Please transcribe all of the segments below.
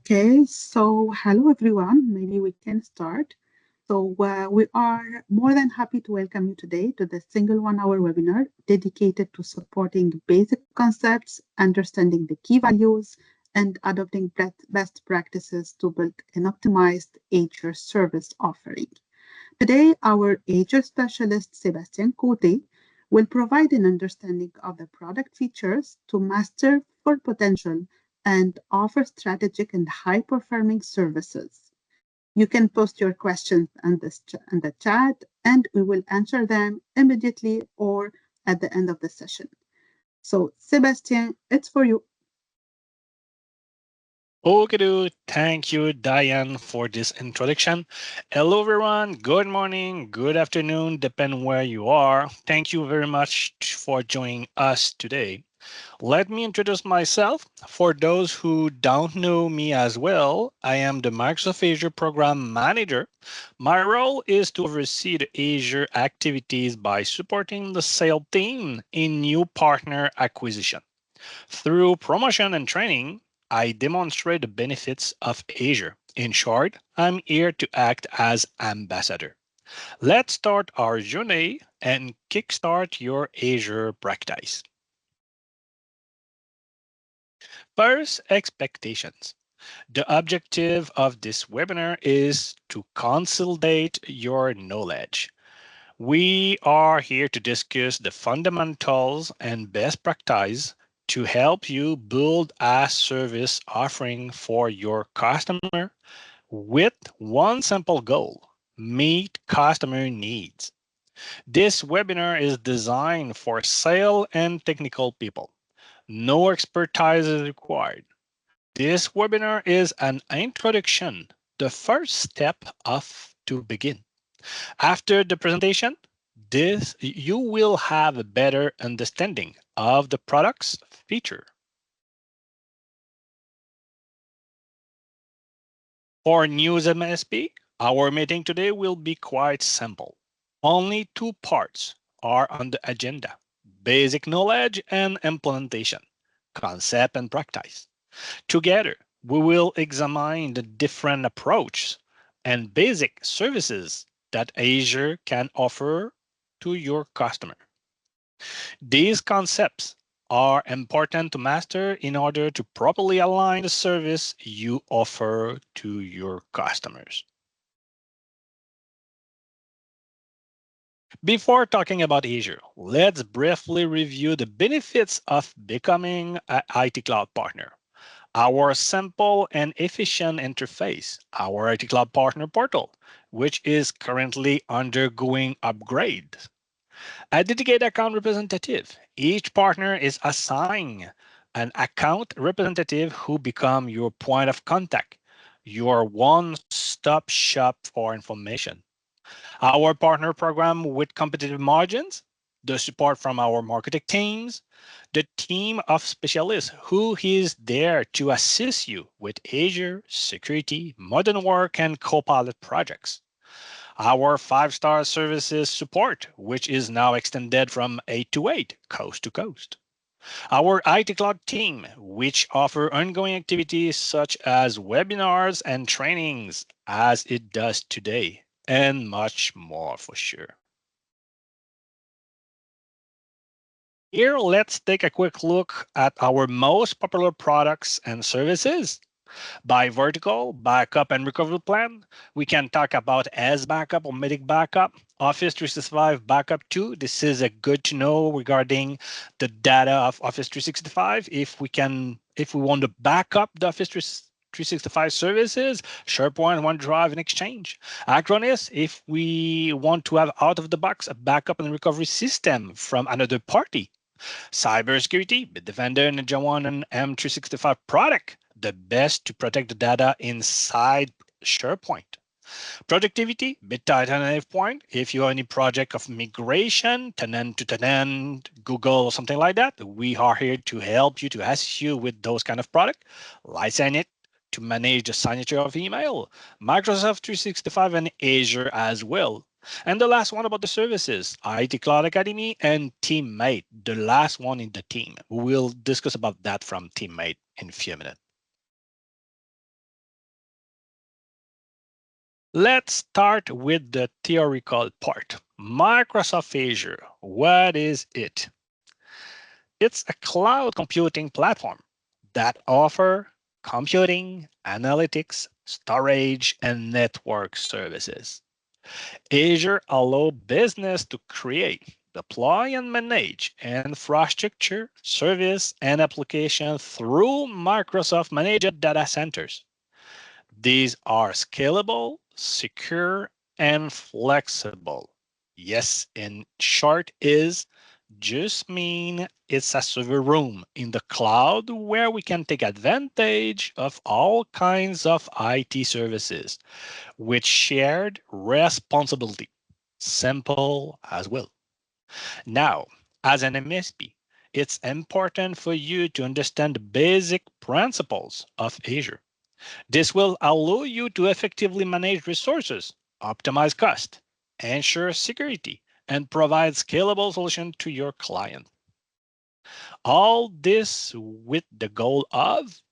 Okay, so hello everyone. Maybe we can start. We are more than happy to welcome you today to the single 1 hour webinar dedicated to supporting basic concepts, understanding the key values, and adopting best practices to build an optimized Azure service offering. Today, our Azure specialist, Sebastian Cote, will provide an understanding of the product features to master full potential and offer strategic and high-performing services. You can post your questions in the chat, and we will answer them immediately or at the end of the session. So, Sebastian, it's for you. Okay, thank you, Diane, for this introduction. Hello, everyone. Good morning, good afternoon, depending where you are. Thank you very much for joining us today. Let me introduce myself. For those who don't know me as well, I am the Microsoft Azure Program Manager. My role is to oversee the Azure activities by supporting the sales team in new partner acquisition. Through promotion and training, I demonstrate the benefits of Azure. In short, I'm here to act as ambassador. Let's start our journey and kickstart your Azure practice. First, expectations. The objective of this webinar is to consolidate your knowledge. We are here to discuss the fundamentals and best practice to help you build a service offering for your customer with one simple goal: meet customer needs. This webinar is designed for sales and technical people. No expertise is required. This webinar is an introduction, the first step of to begin. After the presentation, you will have a better understanding of the product's feature. For News MSP, our meeting today will be quite simple. Only two parts are on the agenda: basic knowledge and implementation, concept and practice. Together, we will examine the different approaches and basic services that Azure can offer to your customer. These concepts are important to master in order to properly align the service you offer to your customers. Before talking about Azure, let's briefly review the benefits of becoming an IT Cloud partner. Our simple and efficient interface, our IT Cloud Partner Portal, which is currently undergoing upgrade. A dedicated account representative. Each partner is assigned an account representative who become your point of contact, your one-stop shop for information. Our partner program with competitive margins, the support from our marketing teams, the team of specialists who is there to assist you with Azure, security, modern work, and Copilot projects. Our 5-star services support, which is now extended from 8 to 8, coast to coast. Our IT Cloud team, which offer ongoing activities such as webinars and trainings, as it does today, and much more for sure. Here, let's take a quick look at our most popular products and services. By vertical, backup and recovery plan, we can talk about as backup or medic backup, Office 365 backup 2. This is a good to know regarding the data of Office 365. If we want to back up the Office 365 services, SharePoint, OneDrive, and Exchange. Acronis, if we want to have out of the box a backup and recovery system from another party. Cybersecurity, Bitdefender, NinjaOne, and M365 product, the best to protect the data inside SharePoint. Productivity, BitTitan and AvePoint. If you have any project of migration, tenant to tenant, Google, or something like that, we are here to help you, to assist you with those kind of product. License to manage the signature of email, Microsoft 365 and Azure as well. And the last one about the services, IT Cloud Academy and Teammate, the last one in the team. We will discuss about that from Teammate in a few minutes. Let's start with the theoretical part. Microsoft Azure, what is it? It's a cloud computing platform that offers computing, analytics, storage, and network services. Azure allows business to create, deploy, and manage infrastructure, service, and application through Microsoft managed data centers. These are scalable, secure, and flexible. Yes, in short, is just mean it's a server room in the cloud where we can take advantage of all kinds of IT services with shared responsibility. Simple as well. Now, as an MSP, it's important for you to understand the basic principles of Azure. This will allow you to effectively manage resources, optimize cost, ensure security, and provide scalable solutions to your client. All this with the goal of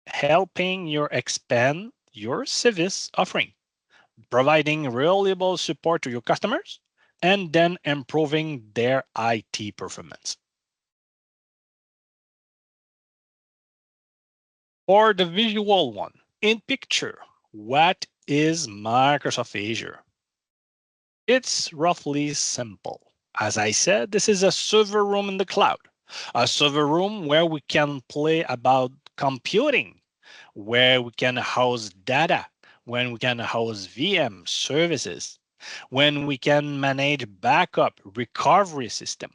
helping you expand your service offering, providing reliable support to your customers, and then improving their IT performance. For the visual one, in picture, what is Microsoft Azure? It's roughly simple. As I said, this is a server room in the cloud, a server room where we can play about computing, where we can house data, when we can house VM services, when we can manage backup recovery system,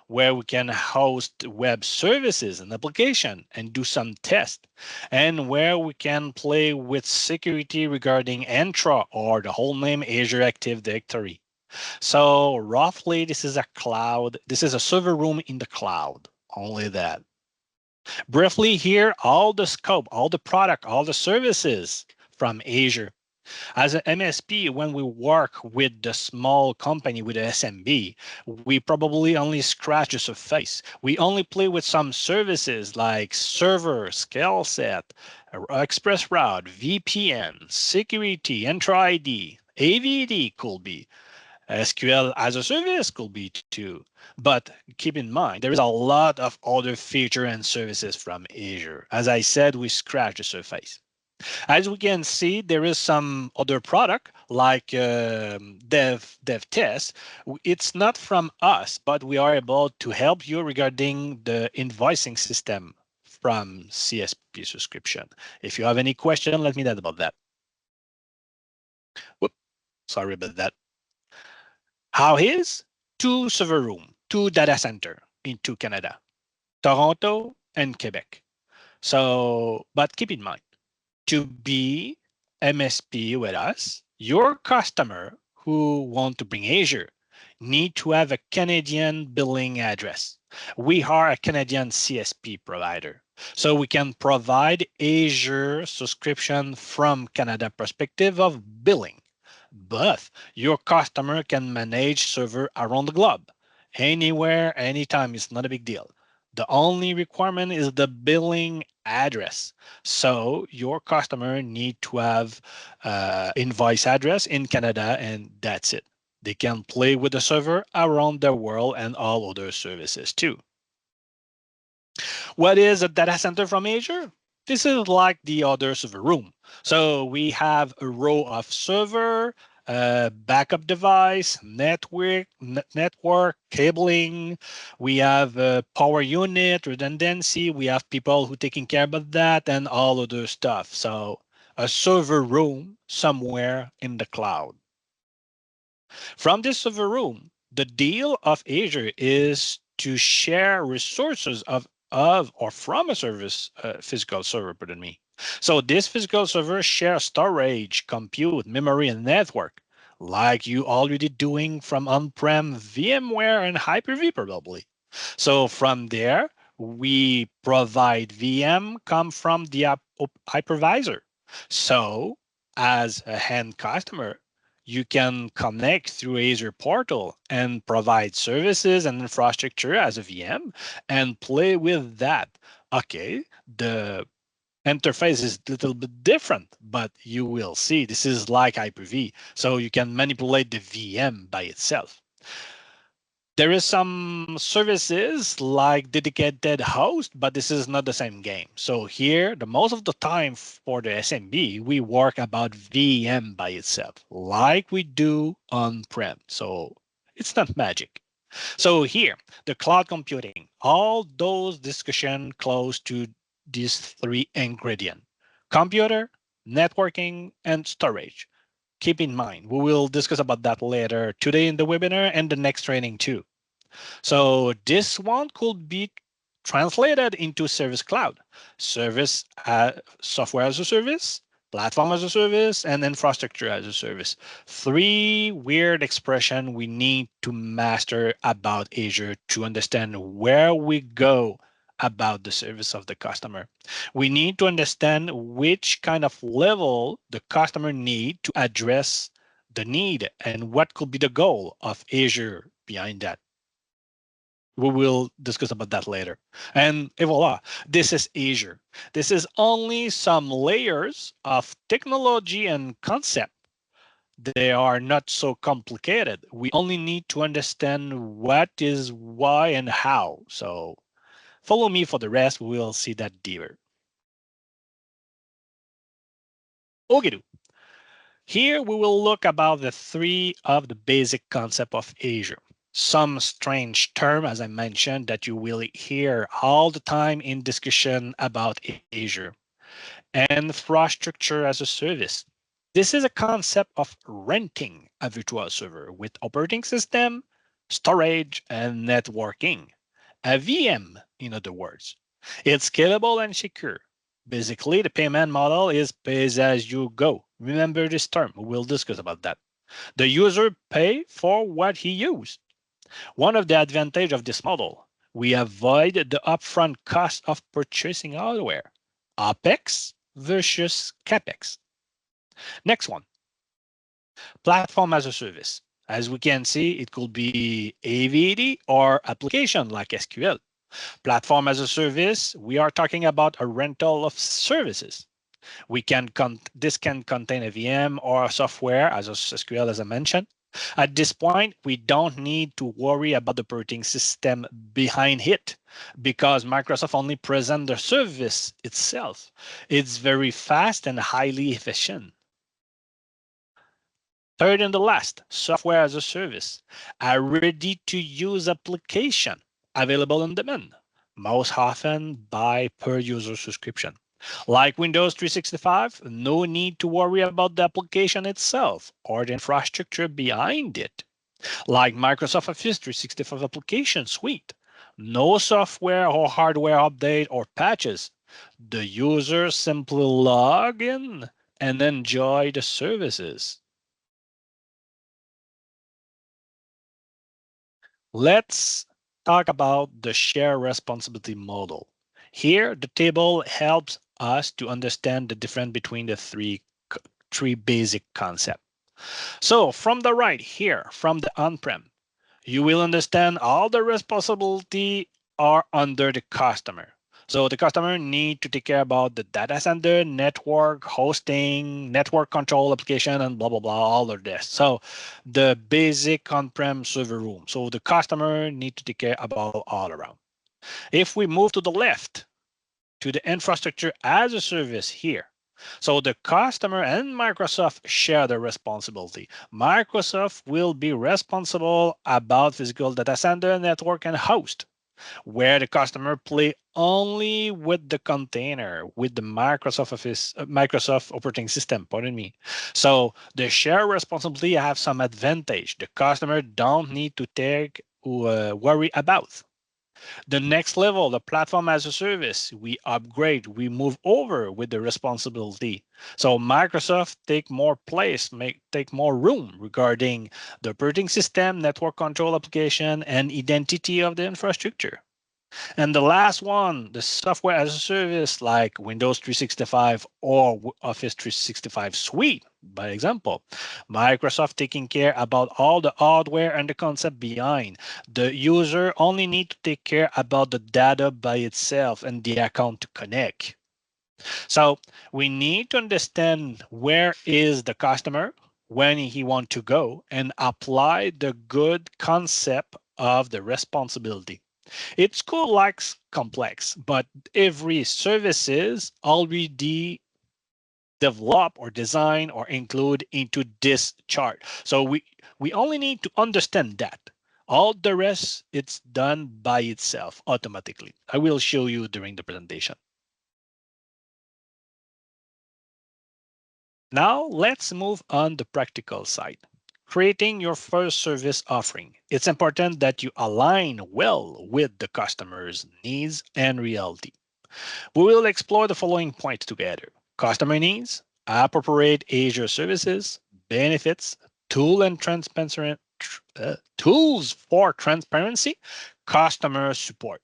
where we can host web services and application and do some test, and where we can play with security regarding Entra or the whole name Azure Active Directory. So roughly, this is a cloud. This is a server room in the cloud. Only that. Briefly here, all the scope, all the product, all the services from Azure. As an MSP, when we work with the small company, with the SMB, we probably only scratch the surface. We only play with some services like server, scale set, express route, VPN, security, Entra ID, AVD could be. SQL as a service could be too. But keep in mind, there is a lot of other features and services from Azure. As I said, we scratch the surface. As we can see, there is some other product like dev test. It's not from us, but we are able to help you regarding the invoicing system from CSP subscription. If you have any question, let me know about that. Whoop, sorry about that. How is two server room, two data center into Canada, Toronto and Quebec. So, but keep in mind, to be MSP with us, your customer who want to bring Azure need to have a Canadian billing address. We are a Canadian CSP provider. So we can provide Azure subscription from Canada perspective of billing. But your customer can manage server around the globe. Anywhere, anytime, it's not a big deal. The only requirement is the billing address. So your customer need to have invoice address in Canada, and that's it. They can play with the server around the world and all other services too. What is a data center from Azure? This is like the other server room. So we have a row of server, backup device, network, cabling. We have a power unit, redundancy. We have people who taking care about that and all other stuff. So a server room somewhere in the cloud. From this server room, the deal of Azure is to share resources of or from a service physical server, pardon me. So this physical server shares storage, compute, memory, and network, like you already doing from on-prem VMware and Hyper-V probably. So from there, we provide VM come from the hypervisor. So as a hand customer, you can connect through Azure portal and provide services and infrastructure as a VM and play with that. Okay, the interface is a little bit different, but you will see this is like Hyper-V. So you can manipulate the VM by itself. There is some services like dedicated host, but this is not the same game. So here, the most of the time for the SMB, we work about VM by itself, like we do on-prem. So it's not magic. So here, the cloud computing, all those discussion close to these three ingredients: computer, networking, and storage. Keep in mind, we will discuss about that later today in the webinar and the next training too. So this one could be translated into Service Cloud, service software as a service, platform as a service, and infrastructure as a service. Three weird expression we need to master about Azure to understand where we go about the service of the customer. We need to understand which kind of level the customer need to address the need and what could be the goal of Azure behind that. We will discuss about that later. And voila, this is Azure. This is only some layers of technology and concept. They are not so complicated. We only need to understand what is why and how. So follow me for the rest. We will see that deeper. Okay, here we will look about the three of the basic concept of Azure. Some strange term, as I mentioned, that you will hear all the time in discussion about Azure. Infrastructure as a service. This is a concept of renting a virtual server with operating system, storage, and networking. A VM, in other words. It's scalable and secure. Basically, the payment model is pay as you go. Remember this term, we'll discuss about that. The user pay for what he used. One of the advantages of this model, we avoid the upfront cost of purchasing hardware, OPEX versus CAPEX. Next one, platform as a service. As we can see, it could be AVD or application like SQL. Platform as a service, we are talking about a rental of services. This can contain a VM or software as a SQL, as I mentioned. At this point, we don't need to worry about the operating system behind it because Microsoft only presents the service itself. It's very fast and highly efficient. Third and the last, software as a service, a ready-to-use application available on demand, most often by per user subscription. Like Windows 365, no need to worry about the application itself or the infrastructure behind it. Like Microsoft Office 365 application suite, no software or hardware update or patches. The user simply log in and enjoy the services. Let's talk about the share responsibility model. Here, the table helps us to understand the difference between the three basic concepts. So from the right here, from the on-prem, you will understand all the responsibility are under the customer. So the customer need to take care about the data center, network, hosting, network control application, and blah, blah, blah, all of this. So the basic on-prem server room. So the customer need to take care about all around. If we move to the left, to the infrastructure as a service here. So the customer and Microsoft share the responsibility. Microsoft will be responsible about physical data center, network, and host, where the customer play only with the container, with the Microsoft Office, Microsoft operating system, pardon me. So the share responsibility have some advantage. The customer don't need to take worry about. The next level, the platform as a service, we upgrade, we move over with the responsibility. So Microsoft take more place, take more room regarding the operating system, network control application, and identity of the infrastructure. And the last one, the software as a service like Windows 365 or Office 365 Suite, by example. Microsoft taking care about all the hardware and the concept behind. The user only need to take care about the data by itself and the account to connect. So we need to understand where is the customer, when he want to go, and apply the good concept of the responsibility. It's cool like complex, but every services already develop or design or include into this chart. So we only need to understand that. All the rest it's done by itself automatically. I will show you during the presentation. Now let's move on the practical side. Creating your first service offering. It's important that you align well with the customer's needs and reality. We will explore the following points together: customer needs, appropriate Azure services, benefits, tools for transparency, customer support.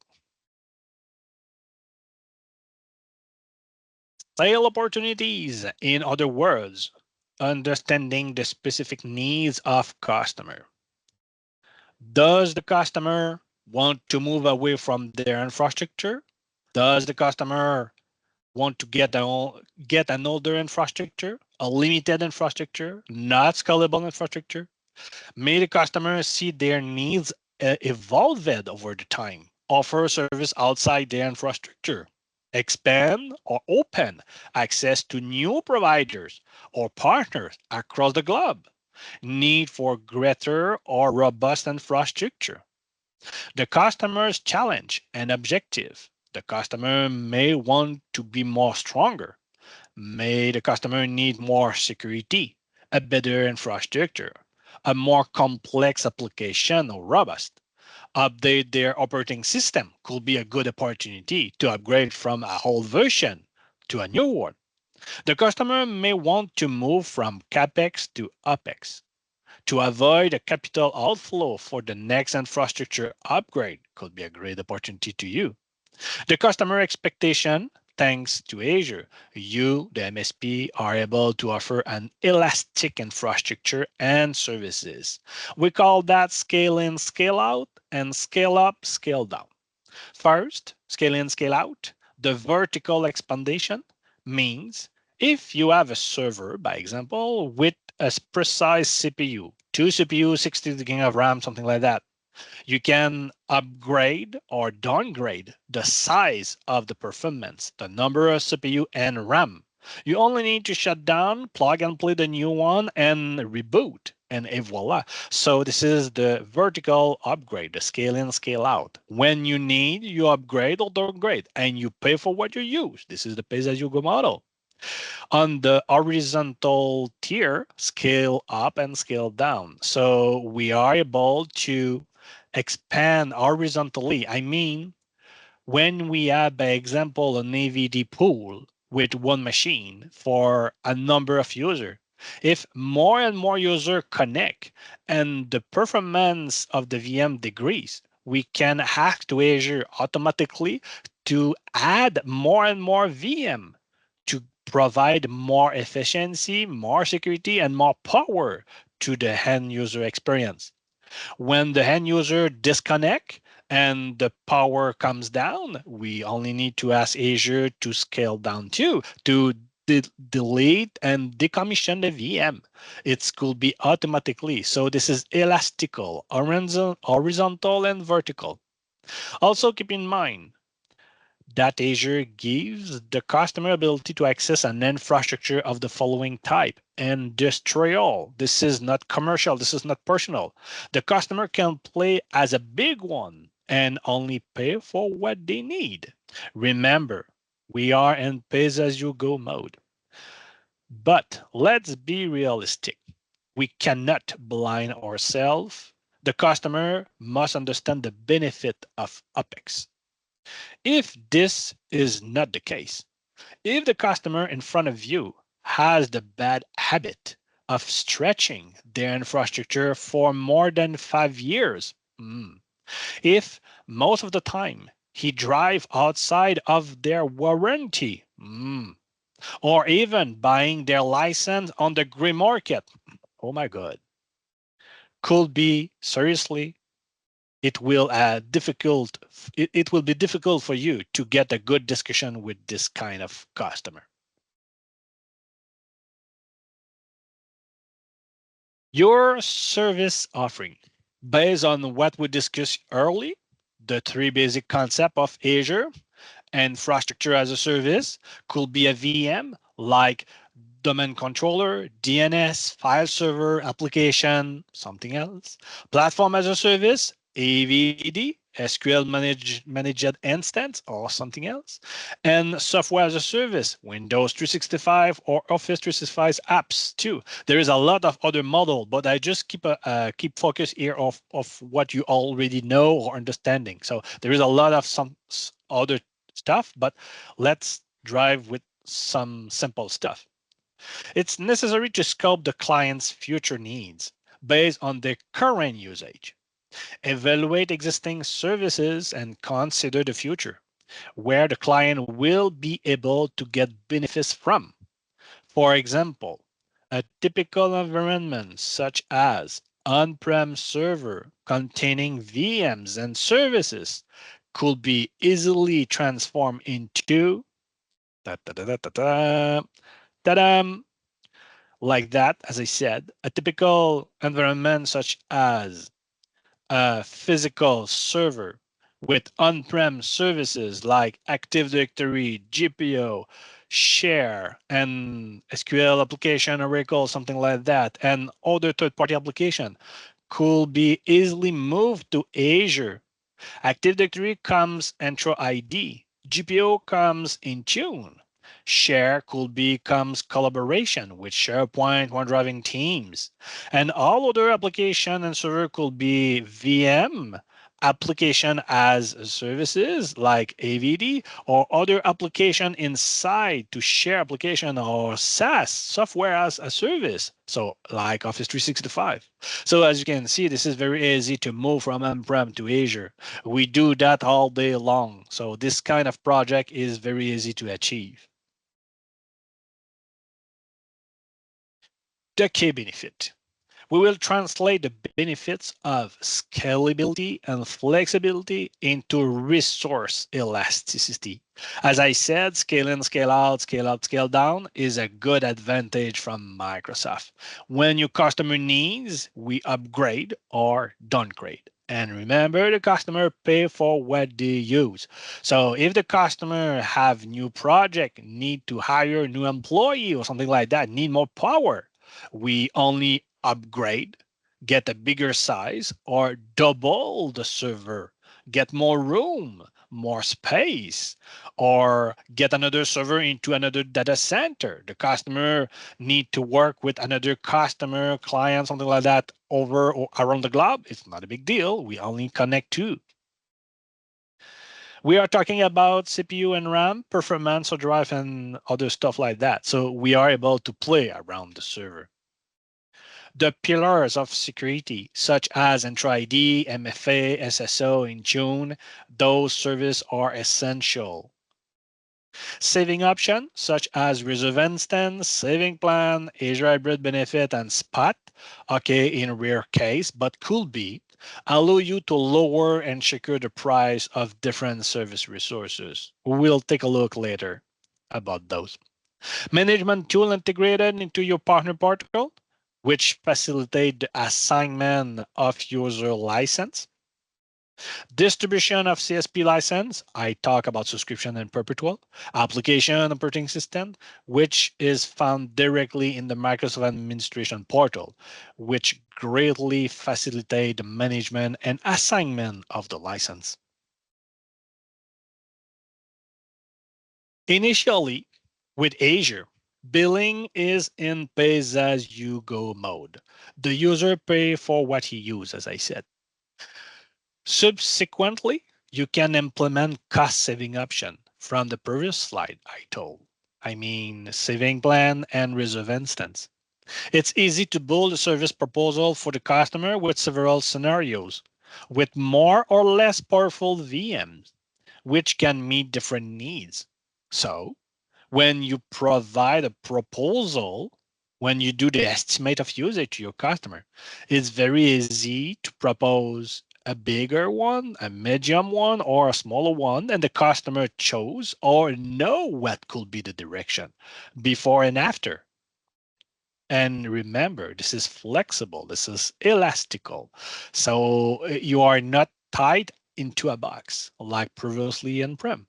Sale opportunities, in other words, understanding the specific needs of customer. Does the customer want to move away from their infrastructure? Does the customer want to get an older infrastructure, a limited infrastructure, not scalable infrastructure? May the customers see their needs evolved over the time, offer service outside their infrastructure, expand or open access to new providers or partners across the globe, need for greater or robust infrastructure. The customer's challenge and objective. The customer may want to be more stronger. May the customer need more security, a better infrastructure, a more complex application or robust. Update their operating system could be a good opportunity to upgrade from a old version to a new one. The customer may want to move from CapEx to OpEx. To avoid a capital outflow for the next infrastructure upgrade could be a great opportunity to you. The customer expectation, thanks to Azure, you, the MSP, are able to offer an elastic infrastructure and services. We call that scale in, scale out, and scale up, scale down. First, scale in, scale out. The vertical expandation means if you have a server, by example, with a precise CPU, two CPU, 60 gig of RAM, something like that, you can upgrade or downgrade the size of the performance, the number of CPU and RAM. You only need to shut down, plug and play the new one, and reboot, and voila. So this is the vertical upgrade, the scale in, scale out. When you need, you upgrade or downgrade, and you pay for what you use. This is the pay-as-you-go model. On the horizontal tier, scale up and scale down. So we are able to expand horizontally. I mean, when we have, by example, an AVD pool with one machine for a number of users, if more and more users connect and the performance of the VM decrease, we can hack to Azure automatically to add more and more VM to provide more efficiency, more security, and more power to the end user experience. When the end user disconnect and the power comes down, we only need to ask Azure to scale down too, to delete and decommission the VM. It could be automatically. So this is elastical, horizontal and vertical. Also keep in mind that Azure gives the customer ability to access an infrastructure of the following type and destroy all. This is not commercial, this is not personal. The customer can play as a big one and only pay for what they need. Remember, we are in pay-as-you-go mode. But let's be realistic. We cannot blind ourselves. The customer must understand the benefit of OpEx. If this is not the case, if the customer in front of you has the bad habit of stretching their infrastructure for more than 5 years, if most of the time he drive outside of their warranty, or even buying their license on the gray market, oh my God, could be seriously it will it will be difficult for you to get a good discussion with this kind of customer. Your service offering, based on what we discussed early, the three basic concepts of Azure, infrastructure as a service, could be a VM like domain controller, DNS, file server, application, something else. Platform as a service, AVD, SQL managed instance, or something else. And software as a service, Windows 365 or Office 365 apps too. There is a lot of other model, but I just keep focus here of what you already know or understanding. So there is a lot of some other stuff, but let's drive with some simple stuff. It's necessary to scope the client's future needs based on their current usage, evaluate existing services, and consider the future, where the client will be able to get benefits from. For example, a typical environment such as on-prem server containing VMs and services could be easily transformed into da, da, da, da, da, da, da, like that, as I said, a typical environment such as a physical server with on-prem services like Active Directory, GPO, Share, and SQL application, Oracle, something like that, and other third-party application could be easily moved to Azure. Active Directory comes Intro ID. GPO comes Intune. Share could becomes collaboration with SharePoint, OneDrive, and Teams. And all other application and server could be VM application as services like AVD or other application inside to share application or SaaS software as a service. So like Office 365. So as you can see, this is very easy to move from on-prem to Azure. We do that all day long. So this kind of project is very easy to achieve. The key benefit. We will translate the benefits of scalability and flexibility into resource elasticity. As I said, scale in, scale out, scale up, scale down is a good advantage from Microsoft. When your customer needs, we upgrade or downgrade. And remember, the customer pay for what they use. So if the customer have new project, need to hire a new employee or something like that, need more power, we only upgrade, get a bigger size, or double the server, get more room, more space, or get another server into another data center. The customer need to work with another customer, client, something like that over or around the globe. It's not a big deal. We only connect two. We are talking about CPU and RAM, performance or drive, and other stuff like that. So we are able to play around the server. The pillars of security, such as Entra ID, MFA, SSO, in June, those services are essential. Saving options, such as reserve instance, saving plan, Azure Hybrid Benefit, and Spot, okay, in rare case, but could be, allow you to lower and secure the price of different service resources. We'll take a look later about those. Management tool integrated into your partner portal, which facilitate the assignment of user license. Distribution of CSP license, I talk about subscription and perpetual. Application operating system, which is found directly in the Microsoft administration portal, which greatly facilitate the management and assignment of the license. Initially, with Azure, billing is in pay-as-you-go mode. The user pay for what he uses, as I said. Subsequently, you can implement cost-saving option from the previous slide I told. I mean, saving plan and reserve instance. It's easy to build a service proposal for the customer with several scenarios, with more or less powerful VMs, which can meet different needs. So when you provide a proposal, when you do the estimate of usage to your customer, it's very easy to propose a bigger one, a medium one, or a smaller one, and the customer chose or know what could be the direction before and after. And remember, this is flexible, this is elastical. So you are not tied into a box like previously in Prem.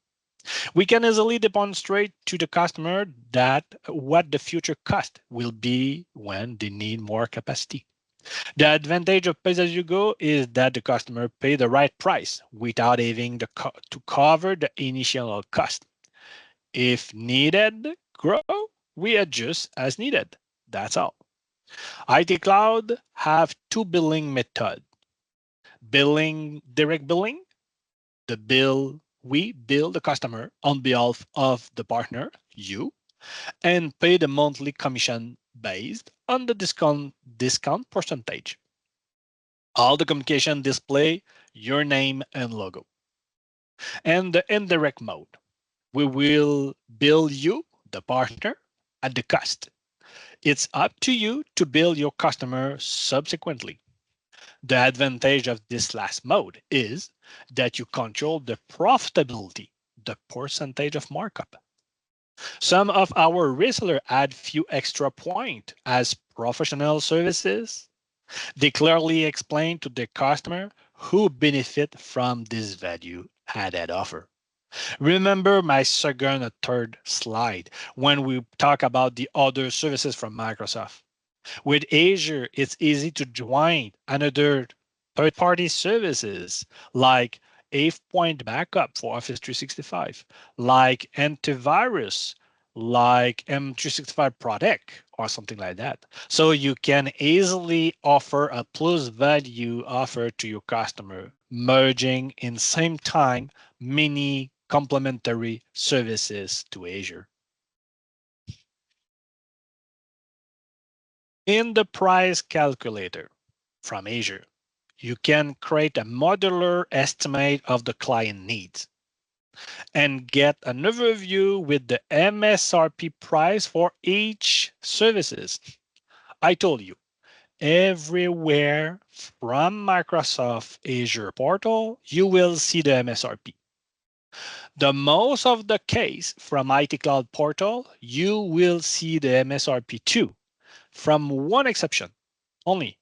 We can easily demonstrate to the customer that what the future cost will be when they need more capacity. The advantage of pay as you go is that the customer pay the right price without having to cover the initial cost. If needed, grow, we adjust as needed. That's all. IT Cloud have two billing method. Billing, direct billing, the bill we bill the customer on behalf of the partner, you, and pay the monthly commission based on the discount percentage. All the communication display your name and logo. And the indirect mode, we will bill you, the partner, at the cost. It's up to you to bill your customer subsequently. The advantage of this last mode is that you control the profitability, the percentage of markup. Some of our resellers add few extra points as professional services. They clearly explain to the customer who benefit from this value added offer. Remember my second or third slide when we talk about the other services from Microsoft. With Azure, it's easy to join another third-party services like AvePoint Backup for Office 365, like antivirus, like M365 Protect, or something like that. So you can easily offer a plus value offer to your customer, merging in same time many complementary services to Azure. In the price calculator from Azure, you can create a modular estimate of the client needs and get an overview with the MSRP price for each services. I told you, everywhere from Microsoft Azure portal, you will see the MSRP. The most of the case from IT Cloud portal, you will see the MSRP too, from one exception only.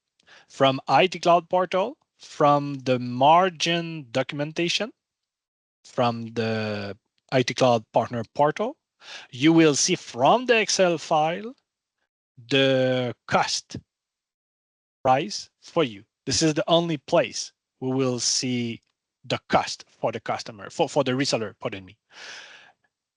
From IT Cloud portal, from the margin documentation, from the IT Cloud partner portal, you will see from the Excel file the cost price for you. This is the only place we will see the cost for the customer, for the reseller, pardon me.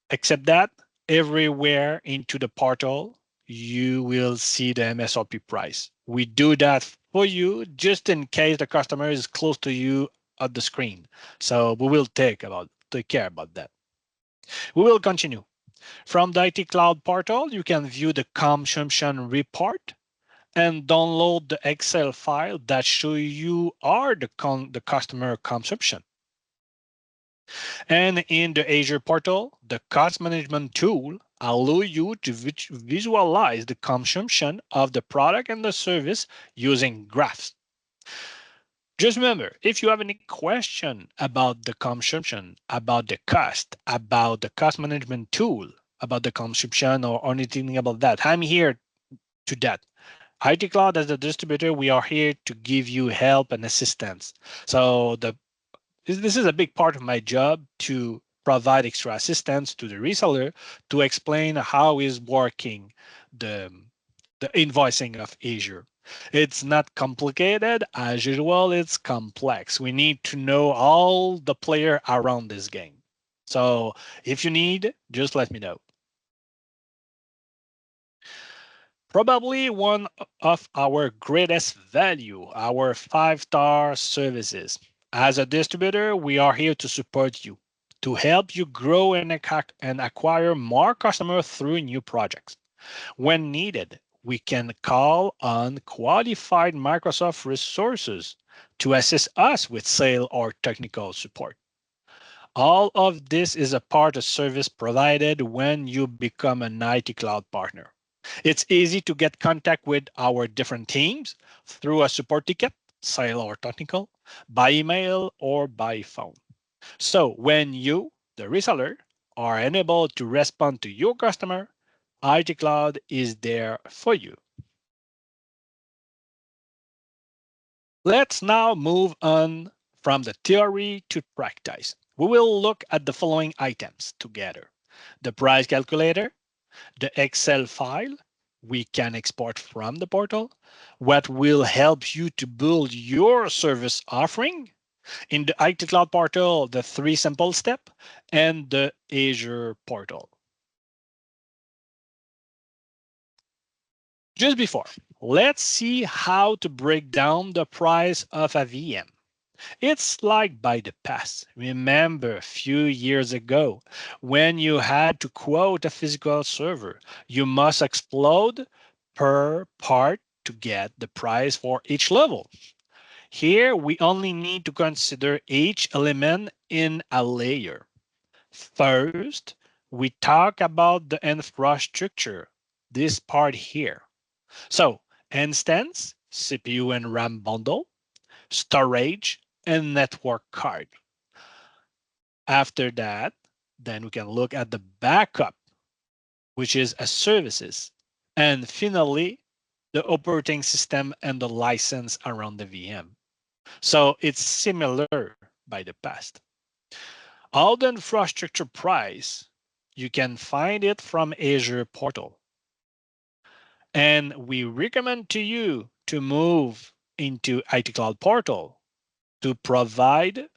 Except that everywhere into the portal, you will see the MSRP price. We do that for you just in case the customer is close to you at the screen. So we will take care about that. We will continue. From the IT Cloud portal, you can view the consumption report and download the Excel file that show you are the customer consumption. And in the Azure portal, the cost management tool allow you to visualize the consumption of the product and the service using graphs. Just remember, if you have any question about the consumption, about the cost management tool, about the consumption or anything about that, I'm here to that. IT Cloud as a distributor, we are here to give you help and assistance. So this is a big part of my job to provide extra assistance to the reseller to explain how is working the the invoicing of Azure. It's not complicated as usual, it's complex. We need to know all the player around this game. So if you need, just let me know. Probably one of our greatest value, our 5-star services. As a distributor, we are here to support you, to help you grow and acquire more customers through new projects. When needed, we can call on qualified Microsoft resources to assist us with sale or technical support. All of this is a part of service provided when you become an IT Cloud partner. It's easy to get contact with our different teams through a support ticket. sale or technical, by email or by phone. So when you, the reseller, are unable to respond to your customer, IT Cloud is there for you. Let's now move on from the theory to practice. We will look at the following items together: the price calculator, the Excel file we can export from the portal, what will help you to build your service offering in the IT Cloud portal, the 3 simple steps, and the Azure portal. Just before, let's see how to break down the price of a VM. It's like by the past. Remember a few years ago when you had to quote a physical server, you must explode per part to get the price for each level. Here we only need to consider each element in a layer. First, we talk about the infrastructure, this part here. So, instance, CPU and RAM bundle, storage, and network card. After that, then we can look at the backup, which is a services. And finally, the operating system and the license around the VM. So it's similar by the past. All the infrastructure price, you can find it from Azure portal. And we recommend to you to move into IT Cloud portal to provide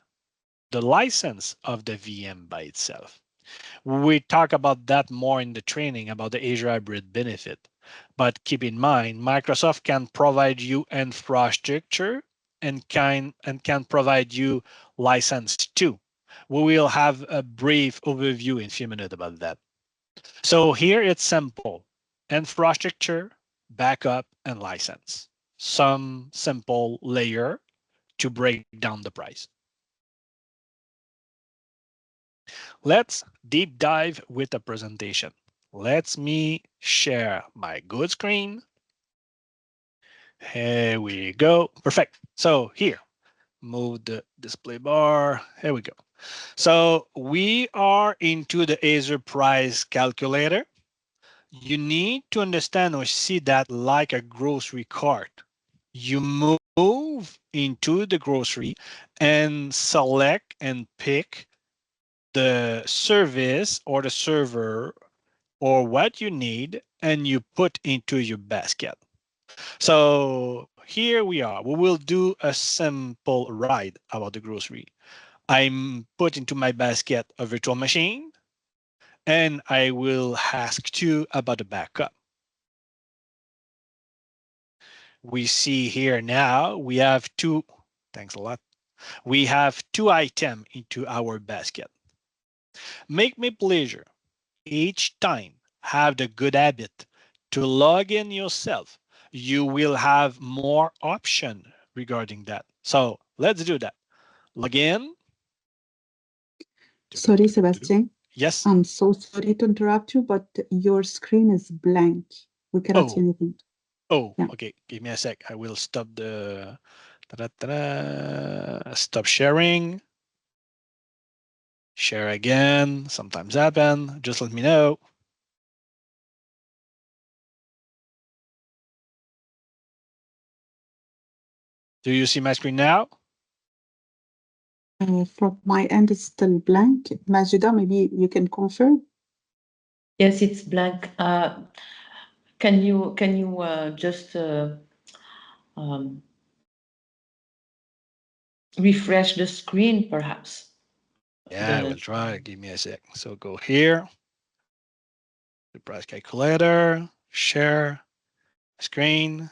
the license of the VM by itself. We talk about that more in the training about the Azure Hybrid benefit. But keep in mind, Microsoft can provide you infrastructure and can provide you license too. We will have a brief overview in a few minutes about that. So here it's simple: infrastructure, backup, and license. Some simple layer to break down the price. Let's deep dive with a presentation. Let me share my good screen. Here we go. Perfect. So here, move the display bar. Here we go. So we are into the Azure price calculator. You need to understand or see that like a grocery cart. You move into the grocery and select and pick the service or the server or what you need and you put into your basket. So here we are. We will do a simple ride about the grocery. I'm put into my basket a virtual machine and I will ask you about the backup. We see here now we have two, thanks a lot. We have two items into our basket. Make me pleasure. Each time have the good habit to log in yourself. You will have more option regarding that. So let's do that. Log in. Sorry, Sebastian. Yes. I'm so sorry to interrupt you, but your screen is blank. We cannot see Oh, anything. oh, Yeah. okay. Give me a sec. I will stop the stop sharing. Share again. Sometimes happen. Just let me know. Do you see my screen now? From my end, it's still blank. Majida, maybe you can confirm. Yes, it's blank. Can you just um, refresh the screen, perhaps? Yeah, I will try. Give me a sec. So go here. The price calculator. Share screen.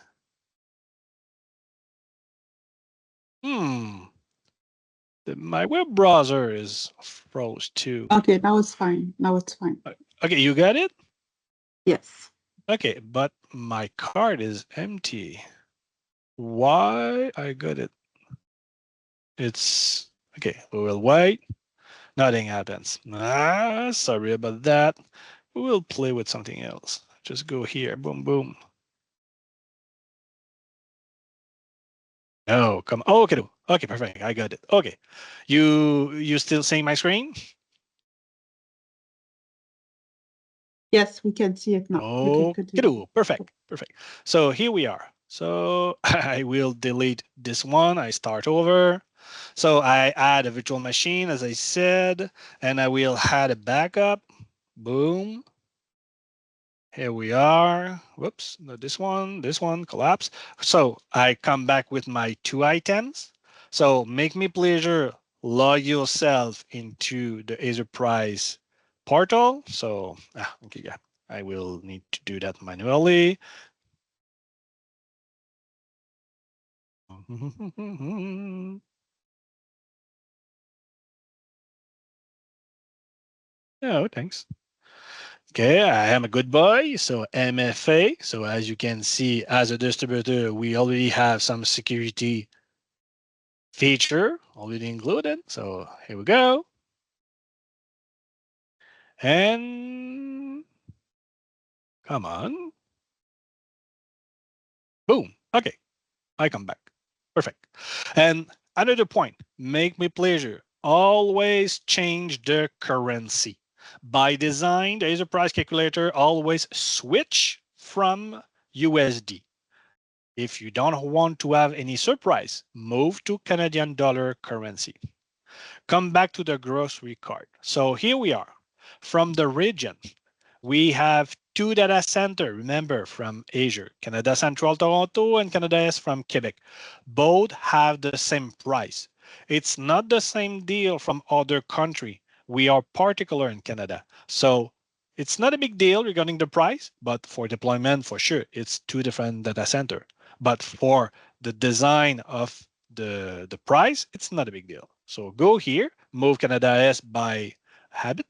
Hmm. My web browser is froze too. Okay, now it's fine. Now it's fine. Okay, you got it? Yes. Okay, but my card is empty. Why I got it? It's okay. We will wait. Nothing happens. Sorry about that. We will play with something else. Just go here. Boom, boom. No, come. Oh, okay, okay, perfect. I got it. Okay, you still seeing my screen? Yes, we can see it now. You can continue. Okay, perfect, perfect. So here we are. So I will delete this one. I start over. So I add a virtual machine, as I said, and I will add a backup. Boom. Here we are. Whoops, no, this one collapse. So I come back with my 2 items. So make me pleasure, log yourself into the Azure Price portal. So, okay, yeah, I will need to do that manually. Oh, thanks. Okay, I am a good boy. So MFA. So as you can see, as a distributor, we already have some security feature already included. So here we go. And come on. Boom. Okay, I come back. Perfect. And another point, make me pleasure. Always change the currency. By design, the Azure price calculator always switch from USD. If you don't want to have any surprise, move to Canadian dollar currency. Come back to the grocery cart. So here we are. From the region, we have two data center, remember, from Azure, Canada Central Toronto and Canada S from Quebec. Both have the same price. It's not the same deal from other country. We are particular in Canada. So it's not a big deal regarding the price, but for deployment, for sure, it's two different data center. But for the design of the price, it's not a big deal. So go here, move Canada S by habit.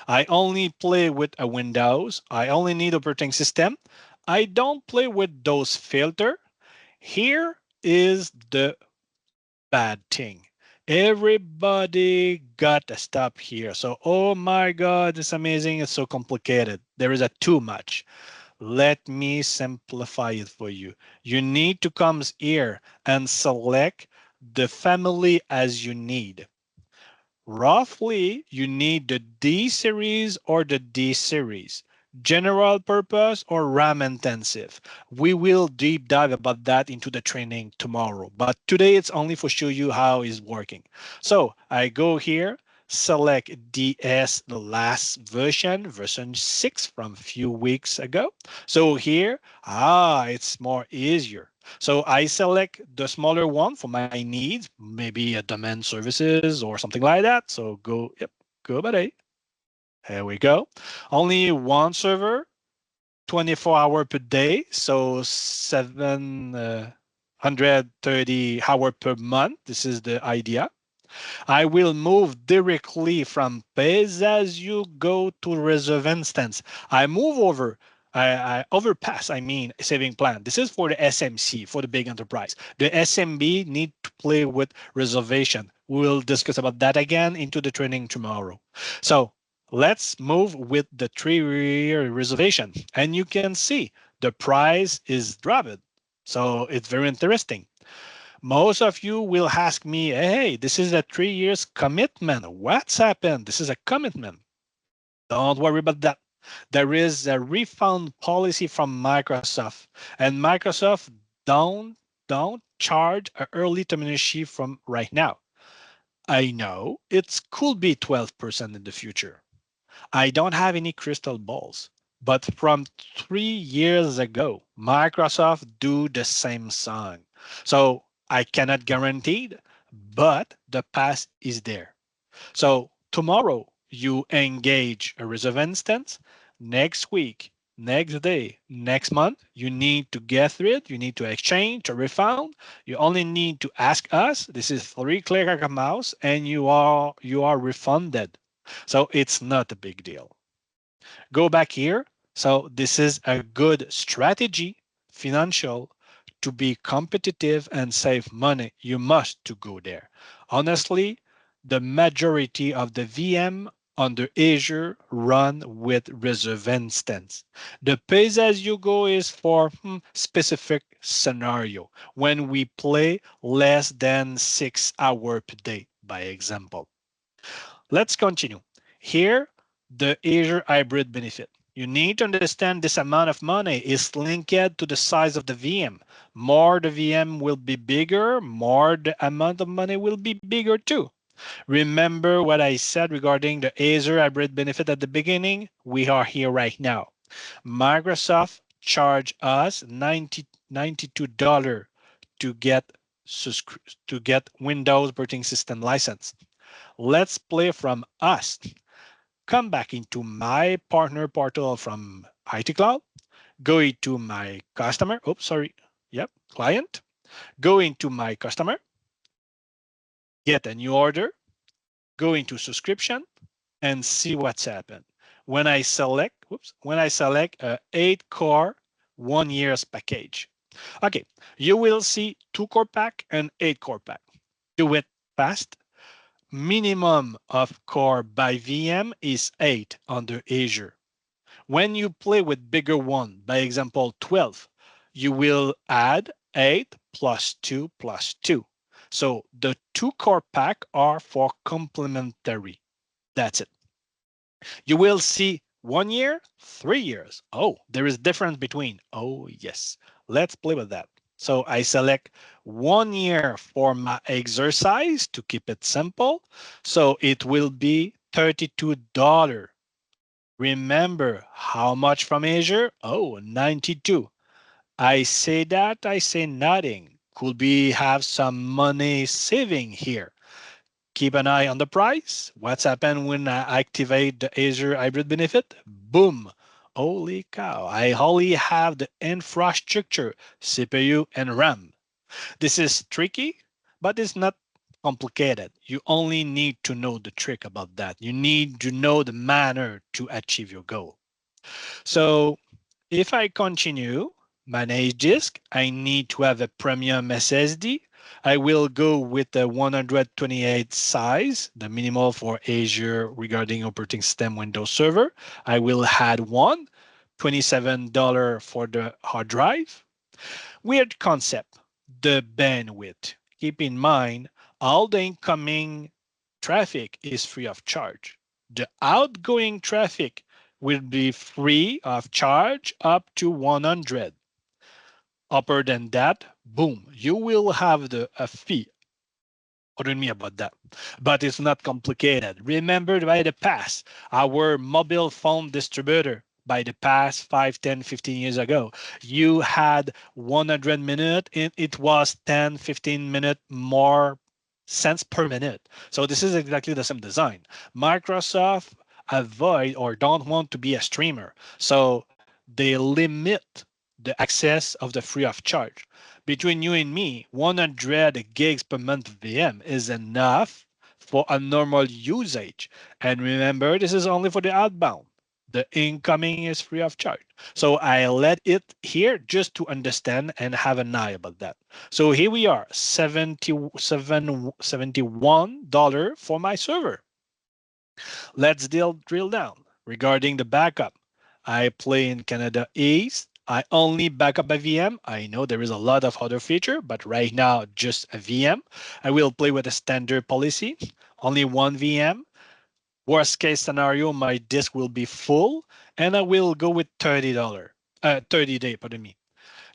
I only play with a Windows. I only need operating system. I don't play with those filter. Here is the bad thing. Everybody got to stop here. So, oh my God, it's amazing. It's so complicated. There is a too much. Let me simplify it for you. You need to come here and select the family as you need. Roughly, you need the D series or the D series, general purpose or RAM intensive. We will deep dive about that into the training tomorrow, but today it's only for show you how it's working. So I go here, select DS, the last version 6 from a few weeks ago. So here, it's more easier. So I select the smaller one for my needs, maybe a domain services or something like that. So go, yep, go about it. Here we go. Only one server, 24-hour per day. So 730 hour per month. This is the idea. I will move directly from pays as you go to reserve instance. I move over. I overpass, I mean, saving plan. This is for the SMC, for the big enterprise. The SMB need to play with reservation. We'll discuss about that again into the training tomorrow. So let's move with the 3-year reservation. And you can see the price is dropped. So it's very interesting. Most of you will ask me, hey, this is a 3 years commitment. What's happened? This is a commitment. Don't worry about that. There is a refund policy from Microsoft, and Microsoft don't charge an early termination from right now. I know it could be 12% in the future. I don't have any crystal balls, but from 3 years ago, Microsoft do the same song. So I cannot guarantee it, but the past is there. So tomorrow you engage a reserve instance. Next week, next day, next month, you need to get through it. You need to exchange or refund. You only need to ask us. This is 3 click of a mouse, and you are refunded. So it's not a big deal. Go back here. So this is a good strategy, financial, to be competitive and save money. You must to go there. Honestly, the majority of the VM under Azure run with reserve instance. The pays as you go is for specific scenario when we play less than 6 hours per day, by example. Let's continue. Here, the Azure hybrid benefit. You need to understand this amount of money is linked to the size of the VM. More the VM will be bigger, more the amount of money will be bigger too. Remember what I said regarding the Azure hybrid benefit at the beginning? We are here right now. Microsoft charged us $92 to get Windows operating system license. Let's play from us. Come back into my partner portal from IT Cloud. Go into my customer. Oops, sorry. Yep, client. Go into my customer. Get a new order. Go into subscription and see what's happened. When I select a 8-core 1 year's package. Okay, you will see 2-core pack and 8-core pack. Do it fast. Minimum of core by VM is 8 under Azure. When you play with bigger one, by example 12, you will add 8 plus 2 plus 2. So the 2-core pack are for complementary. That's it. You will see 1 year, 3 years. Oh, there is difference between. Oh, yes. Let's play with that. So I select 1 year for my exercise to keep it simple. So it will be $32. Remember how much from Azure? Oh, 92. I say that, I say nothing. Could be have some money saving here. Keep an eye on the price. What's happened when I activate the Azure hybrid benefit? Boom. Holy cow. I only have the infrastructure, CPU, and RAM. This is tricky, but it's not complicated. You only need to know the trick about that. You need to know the manner to achieve your goal. So if I continue manage disk, I need to have a premium SSD. I will go with the 128 size, the minimal for Azure regarding operating system Windows Server. I will add one, $27 for the hard drive. Weird concept, the bandwidth. Keep in mind, all the incoming traffic is free of charge. The outgoing traffic will be free of charge up to 100. Upper than that, boom, you will have a fee. Pardon me about that. But it's not complicated. Remember by the past, our mobile phone distributor by the past 5, 10, 15 years ago, you had 100 minutes, it was 10, 15 minutes more cents per minute. So this is exactly the same design. Microsoft avoid or don't want to be a streamer. So they limit the access of the free of charge. Between you and me, 100 gigs per month VM is enough for a normal usage. And remember, this is only for the outbound. The incoming is free of charge. So I let it here just to understand and have an eye about that. So here we are, $71 for my server. Let's drill down. Regarding the backup, I play in Canada East. I only backup a VM. I know there is a lot of other feature, but right now just a VM. I will play with a standard policy, only one VM. Worst case scenario, my disk will be full, and I will go with $30. 30 day, pardon me.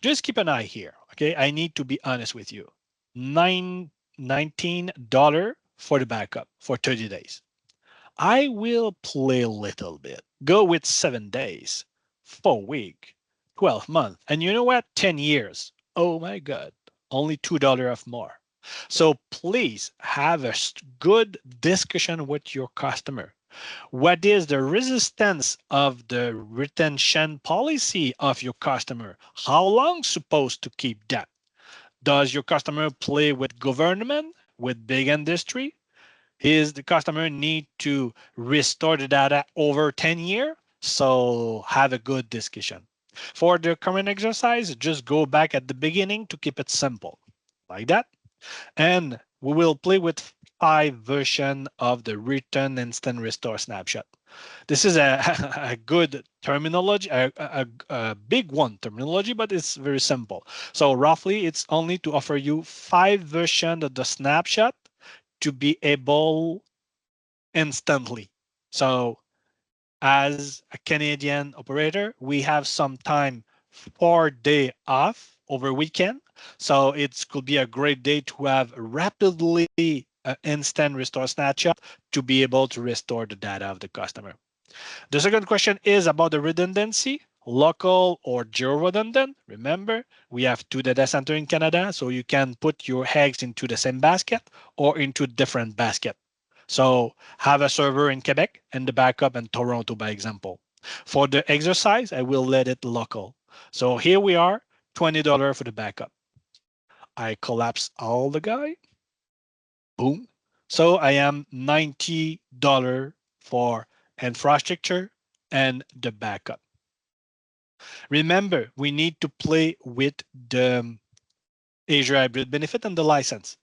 Just keep an eye here, okay? I need to be honest with you. $19 for the backup for 30 days. I will play a little bit. Go with 7 days, 4 week, 12 months. And you know what? 10 years. Oh my God. Only $2 of more. So please have a good discussion with your customer. What is the resistance of the retention policy of your customer? How long supposed to keep that? Does your customer play with government, with big industry? Is the customer need to restore the data over 10 years? So have a good discussion. For the current exercise, just go back at the beginning to keep it simple like that. And we will play with 5 version of the return instant restore snapshot. This is a, a good terminology, a big one terminology, but it's very simple. So roughly, it's only to offer you 5 version of the snapshot to be able instantly. So as a Canadian operator, we have some time 4 day off over weekend. So it could be a great day to have rapidly instant restore snapshot to be able to restore the data of the customer. The second question is about the redundancy, local or geo-redundant. Remember, we have 2 data center in Canada, so you can put your eggs into the same basket or into different basket. So have a server in Quebec and the backup in Toronto, by example. For the exercise, I will let it local. So here we are, $20 for the backup. I collapse all the guy. Boom. So I am $90 for infrastructure and the backup. Remember, we need to play with the Azure Hybrid benefit and the license.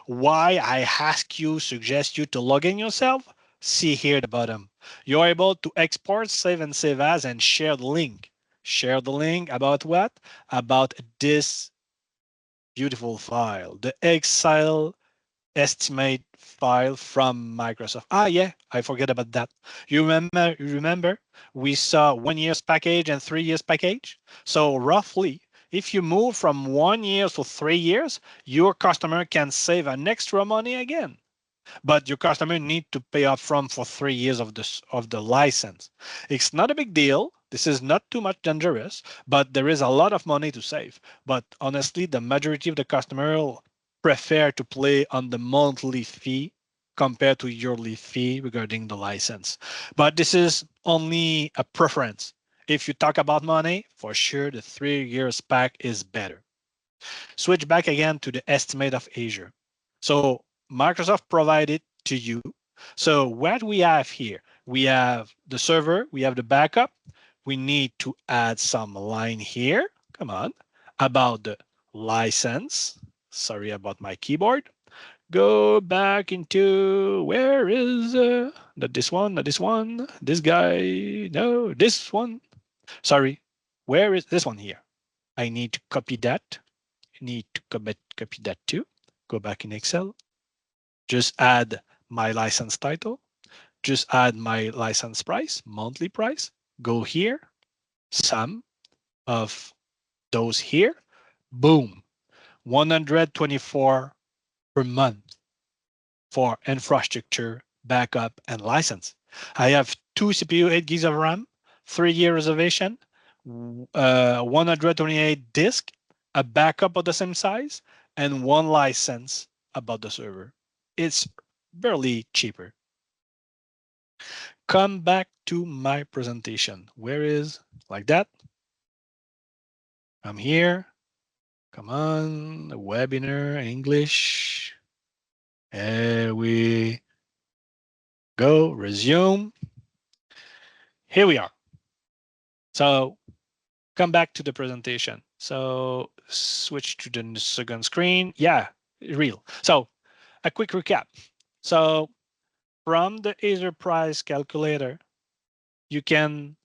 Why I suggest you to log in yourself? See here at the bottom. You're able to export, save, and save as, and share the link. Share the link about what? About this beautiful file, the Excel estimate file from Microsoft. Ah, yeah, I forget about that. You remember we saw 1 year's package and 3 years package? So roughly, if you move from 1 year to 3 years, your customer can save an extra money again. But your customer need to pay upfront for 3 years of the license. It's not a big deal. This is not too much dangerous, but there is a lot of money to save. But honestly, the majority of the customer prefer to play on the monthly fee compared to yearly fee regarding the license. But this is only a preference. If you talk about money, for sure the 3 years pack is better. Switch back again to the estimate of Azure. So Microsoft provided to you. So what we have here, we have the server, we have the backup. We need to add some line here. Come on, about the license. Sorry about my keyboard. Go back into where is not this one, not this one, this guy, no, this one. Sorry, where is this one here? I need to copy that. Need to copy that too. Go back in Excel. Just add my license title. Just add my license price, monthly price. Go here, sum of those here. Boom, 124 per month for infrastructure, backup, and license. I have 2 CPU, 8 gigs of RAM, 3-year reservation, 128 disk, a backup of the same size, and 1 license about the server. It's barely cheaper. Come back to my presentation. Where is like that? I'm here. Come on, webinar English. Here we go. Resume. Here we are. So come back to the presentation. So switch to the second screen. Yeah, real. So a quick recap. So from the Azure price calculator, you can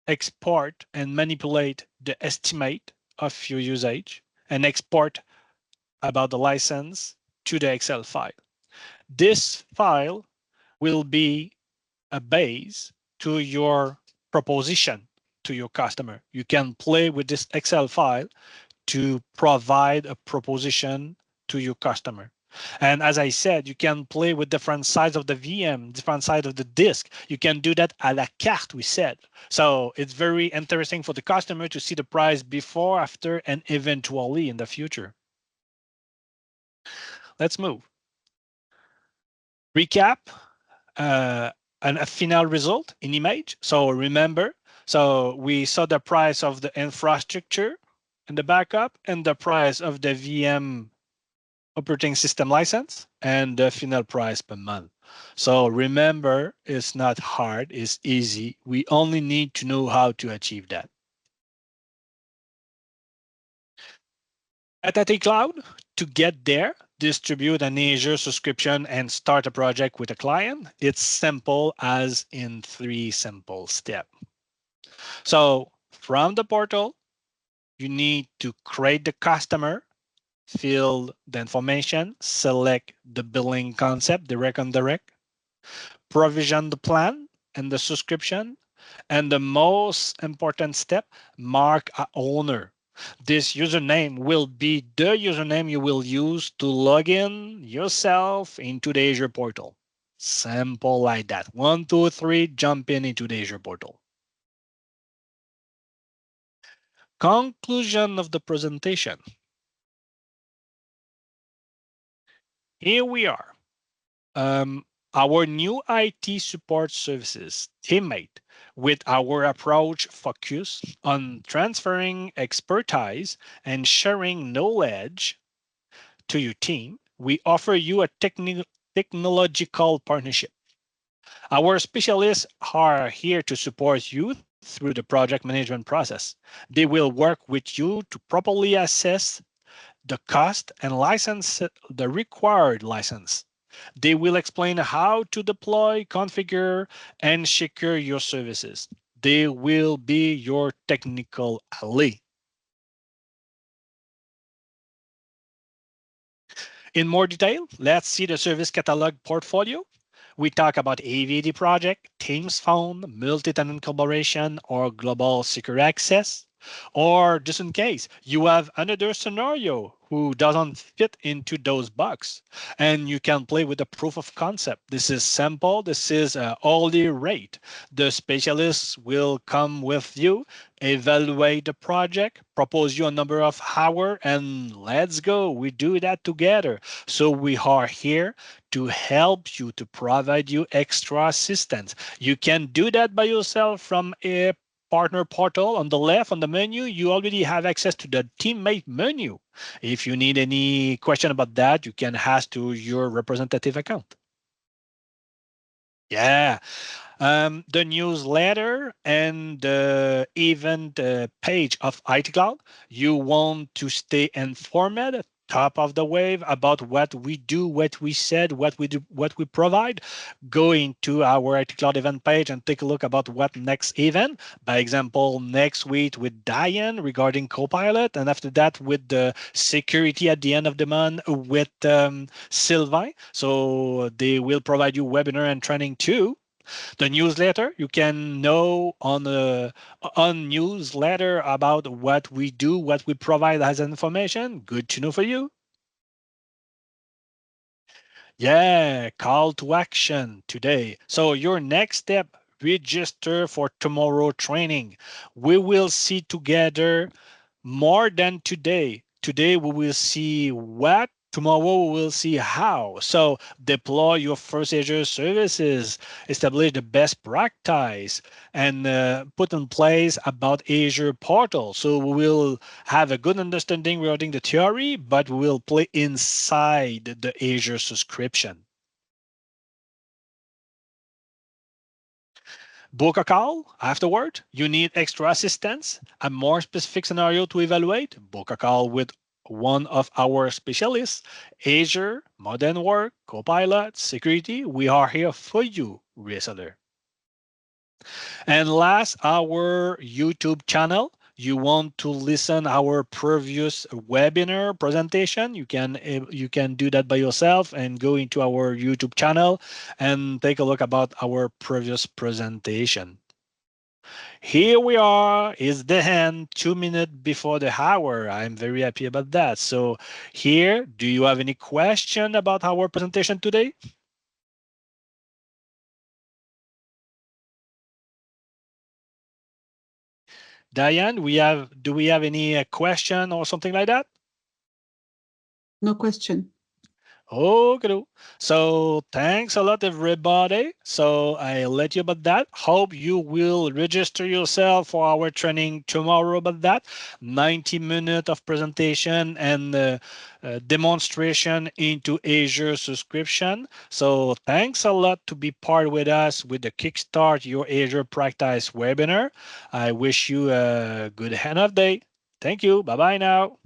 export and manipulate the estimate of your usage and export about the license to the Excel file. This file will be a base to your proposition to your customer. You can play with this Excel file to provide a proposition to your customer. And as I said, you can play with different sides of the VM, different sides of the disk. You can do that à la carte, we said. So it's very interesting for the customer to see the price before, after, and eventually in the future. Let's move. Recap. And a final result in image. So remember, so we saw the price of the infrastructure and the backup and the price of the VM operating system license and the final price per month. So remember, it's not hard, it's easy. We only need to know how to achieve that. At AT Cloud, to get there, distribute an Azure subscription and start a project with a client? It's simple as in 3 simple steps. So from the portal, you need to create the customer, fill the information, select the billing concept, direct and direct, provision the plan and the subscription, and the most important step, mark a owner. This username will be the username you will use to log in yourself into the Azure portal. Simple like that. 1, 2, 3, jump in into the Azure portal. Conclusion of the presentation. Here we are. Our new IT support services teammate with our approach focus on transferring expertise and sharing knowledge to your team. We offer you a technological partnership. Our specialists are here to support you through the project management process. They will work with you to properly assess the cost and license the required license. They will explain how to deploy, configure, and secure your services. They will be your technical ally. In more detail, let's see the service catalog portfolio. We talk about AVD project, Teams Phone, multi-tenant collaboration, or global secure access. Or just in case you have another scenario who doesn't fit into those boxes, and you can play with the proof of concept. This is simple. This is hourly rate. The specialists will come with you, evaluate the project, propose you a number of hours, and let's go. We do that together. So we are here to help you, to provide you extra assistance. You can do that by yourself from a partner portal. On the left on the menu, you already have access to the teammate menu. If you need any question about that, you can ask to your representative account. Yeah, the newsletter and the event page of IT Cloud. You want to stay informed, top of the wave about what we do, what we said, what we do, what we provide. Go into our IT Cloud event page and take a look about what next event. By example, next week with Diane regarding Copilot, and after that with the security at the end of the month with Sylvain. So they will provide you webinar and training too. The newsletter, you can know on newsletter about what we do, what we provide as information. Good to know for you. Yeah, call to action today. So your next step, register for tomorrow training. We will see together more than today. Today we will see what, tomorrow we will see how. So deploy your first Azure services, establish the best practice, and put in place about Azure portal. So we will have a good understanding regarding the theory, but we will play inside the Azure subscription. Book a call afterward. You need extra assistance, a more specific scenario to evaluate. Book a call with one of our specialists. Azure, Modern Work, Copilot, Security. We are here for you, reseller. And last, our YouTube channel. You want to listen our previous webinar presentation, you can do that by yourself and go into our YouTube channel and take a look about our previous presentation. Here we are, is the end, 2 minutes before the hour. I'm very happy about that. So here, do you have any question about our presentation today? Diane, do we have any question or something like that? No question. Okay. So thanks a lot, everybody. So I'll let you about that. Hope you will register yourself for our training tomorrow about that. 90 minutes of presentation and demonstration into Azure subscription. So thanks a lot to be part with us with the Kickstart Your Azure Practice webinar. I wish you a good end of day. Thank you. Bye-bye now.